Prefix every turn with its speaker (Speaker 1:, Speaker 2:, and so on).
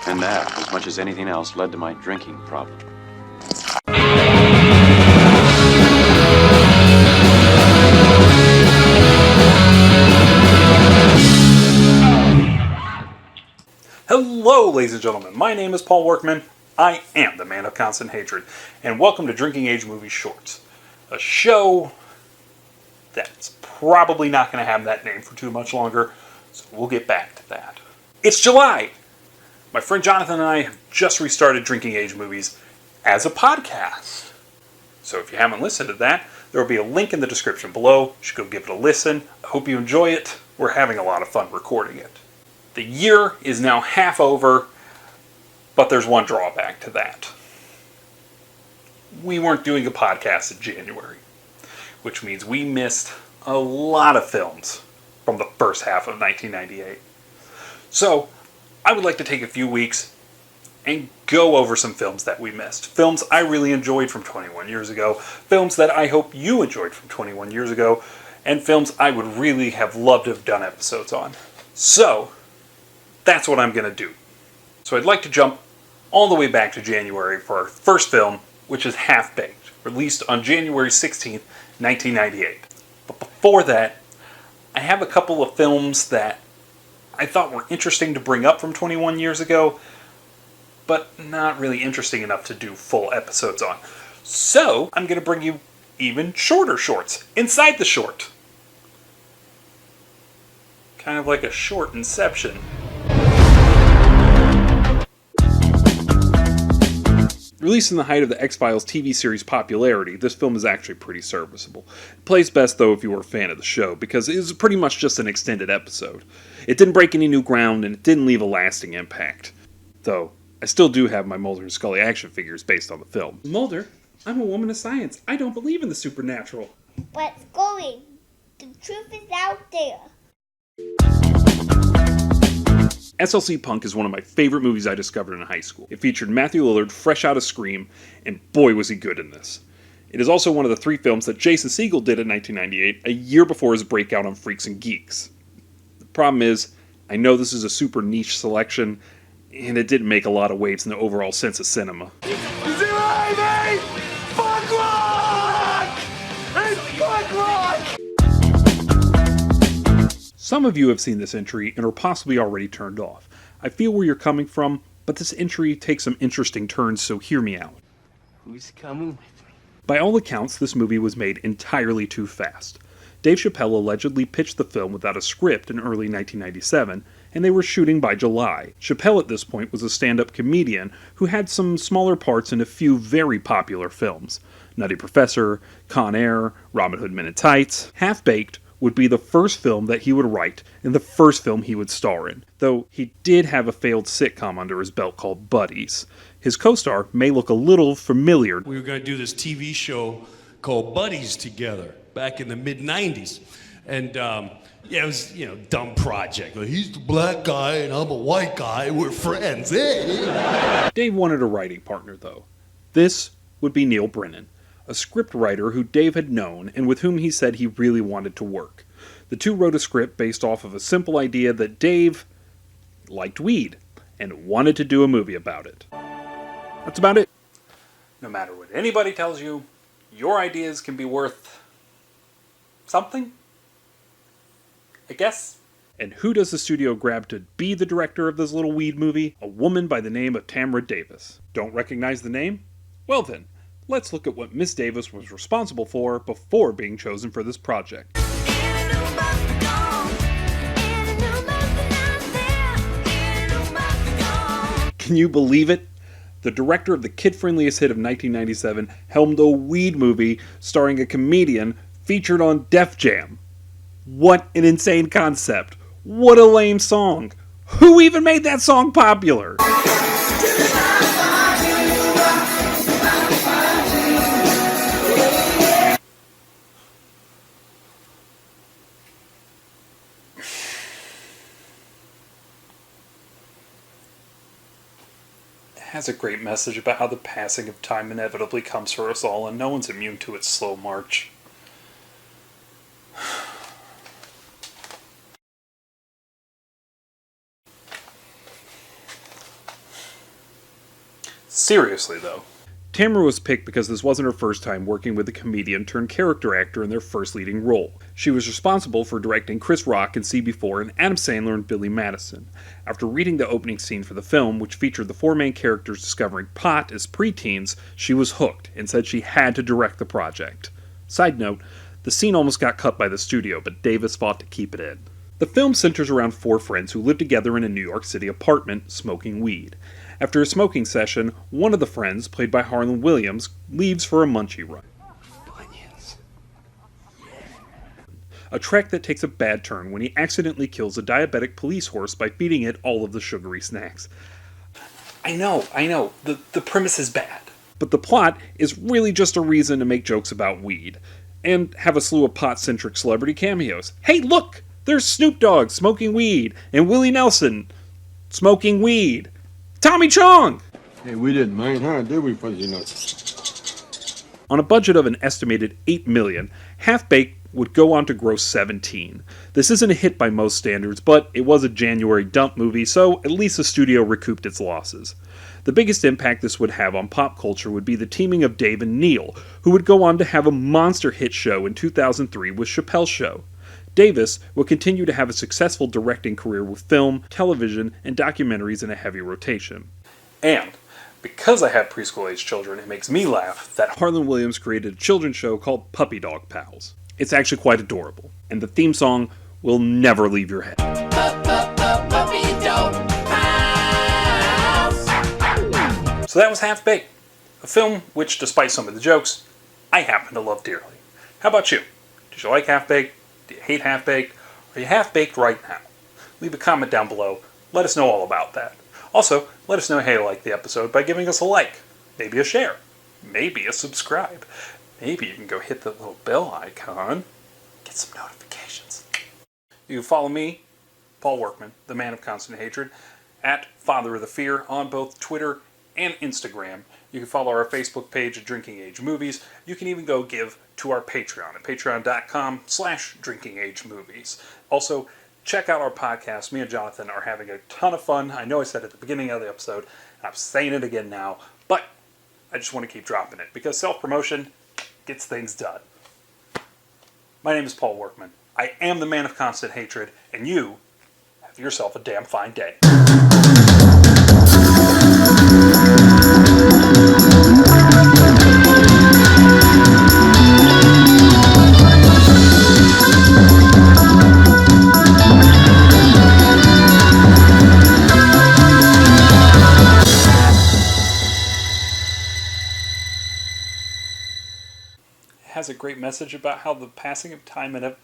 Speaker 1: And that, as much as anything else, led to my drinking problem.
Speaker 2: Hello, ladies and gentlemen. My name is Paul Workman. I am the man of constant hatred, and welcome to Drinking Age Movie Shorts, a show that's probably not going to have that name for too much longer, so we'll get back to that. It's July! My friend Jonathan and I have just restarted Drinking Age Movies as a podcast. So if you haven't listened to that, there will be a link in the description below. You should go give it a listen. I hope you enjoy it. We're having a lot of fun recording it. The year is now half over, but there's one drawback to that. We weren't doing a podcast in January, which means we missed a lot of films from the first half of 1998. So, I would like to take a few weeks and go over some films that we missed. Films I really enjoyed from 21 years ago, films that I hope you enjoyed from 21 years ago, and films I would really have loved to have done episodes on. So, that's what I'm going to do. So I'd like to jump all the way back to January for our first film, which is Half Baked, released on January 16th, 1998. But before that, I have a couple of films that I thought were interesting to bring up from 21 years ago, but not really interesting enough to do full episodes on. So I'm going to bring you even shorter shorts inside the short. Kind of like a short Inception. Released in the height of the X-Files TV series popularity, this film is actually pretty serviceable. It plays best, though, if you were a fan of the show, because it is pretty much just an extended episode. It didn't break any new ground, and it didn't leave a lasting impact. Though, I still do have my Mulder and Scully action figures based on the film. Mulder, I'm a woman of science. I don't believe in the supernatural.
Speaker 3: But Scully, the truth is out there.
Speaker 2: SLC Punk is one of my favorite movies I discovered in high school. It featured Matthew Lillard fresh out of Scream, and boy was he good in this. It is also one of the 3 films that Jason Segel did in 1998, a year before his breakout on Freaks and Geeks. The problem is, I know this is a super niche selection, and it didn't make a lot of waves in the overall sense of cinema.
Speaker 4: Is it right, mate? Fuck rock! It's fuck rock!
Speaker 2: Some of you have seen this entry and are possibly already turned off. I feel where you're coming from, but this entry takes some interesting turns, so hear me out.
Speaker 4: Who's coming with me?
Speaker 2: By all accounts, this movie was made entirely too fast. Dave Chappelle allegedly pitched the film without a script in early 1997, and they were shooting by July. Chappelle at this point was a stand-up comedian who had some smaller parts in a few very popular films. Nutty Professor, Con Air, Robin Hood Men in Tights. Half Baked would be the first film that he would write and the first film he would star in, though he did have a failed sitcom under his belt called Buddies. His co-star may look a little familiar.
Speaker 5: We were going to do this TV show called Buddies together back in the mid-90s. And it was, dumb project. Like, he's the black guy and I'm a white guy. We're friends.
Speaker 2: Dave wanted a writing partner, though. This would be Neil Brennan, a script writer who Dave had known and with whom he said he really wanted to work. The two wrote a script based off of a simple idea that Dave liked weed and wanted to do a movie about it. That's about it. No matter what anybody tells you, your ideas can be worth something, I guess. And who does the studio grab to be the director of this little weed movie? A woman by the name of Tamra Davis. Don't recognize the name? Well then, let's look at what Miss Davis was responsible for before being chosen for this project. Can you believe it? The director of the kid-friendliest hit of 1997 helmed a weed movie starring a comedian featured on Def Jam. What an insane concept. What a lame song. Who even made that song popular? Has a great message about how the passing of time inevitably comes for us all, and no one's immune to its slow march. Seriously, though. Tamara was picked because this wasn't her first time working with a comedian turned character actor in their first leading role. She was responsible for directing Chris Rock in CB4 and Adam Sandler and Billy Madison. After reading the opening scene for the film, which featured the four main characters discovering pot as preteens, she was hooked and said she had to direct the project. Side note, the scene almost got cut by the studio, but Davis fought to keep it in. The film centers around four friends who live together in a New York City apartment, smoking weed. After a smoking session, one of the friends, played by Harlan Williams, leaves for a munchie run. A trek that takes a bad turn when he accidentally kills a diabetic police horse by feeding it all of the sugary snacks. I know, the premise is bad. But the plot is really just a reason to make jokes about weed, and have a slew of pot-centric celebrity cameos. Hey, look! There's Snoop Dogg smoking weed, and Willie Nelson smoking weed. Tommy Chong!
Speaker 6: Hey, we didn't mind, huh? Did we, Fuzzy Nuts?
Speaker 2: On a budget of an estimated $8 million, Half-Baked would go on to gross $17. This isn't a hit by most standards, but it was a January dump movie, so at least the studio recouped its losses. The biggest impact this would have on pop culture would be the teaming of Dave and Neil, who would go on to have a monster hit show in 2003 with Chappelle's Show. Davis would continue to have a successful directing career with film, television, and documentaries in a heavy rotation. And, because I have preschool-age children, it makes me laugh that Harlan Williams created a children's show called Puppy Dog Pals. It's actually quite adorable, and the theme song will never leave your head.
Speaker 4: Puppy dog pals.
Speaker 2: So that was Half-Baked, a film which, despite some of the jokes, I happen to love dearly. How about you? Did you like Half-Baked? Do you hate Half-Baked? Are you half-baked right now? Leave a comment down below. Let us know all about that. Also, let us know how you liked the episode by giving us a like, maybe a share, maybe a subscribe. Maybe you can go hit the little bell icon, get some notifications. You can follow me, Paul Workman, the man of constant hatred, at Father of the Fear on both Twitter and Instagram. You can follow our Facebook page at Drinking Age Movies. You can even go give to our Patreon at patreon.com/drinkingagemovies. Also, check out our podcast. Me and Jonathan are having a ton of fun. I know I said it at the beginning of the episode, and I'm saying it again now, but I just want to keep dropping it because self-promotion gets things done. My name is Paul Workman. I am the man of constant hatred, and you have yourself a damn fine day. Has a great message about how the passing of time and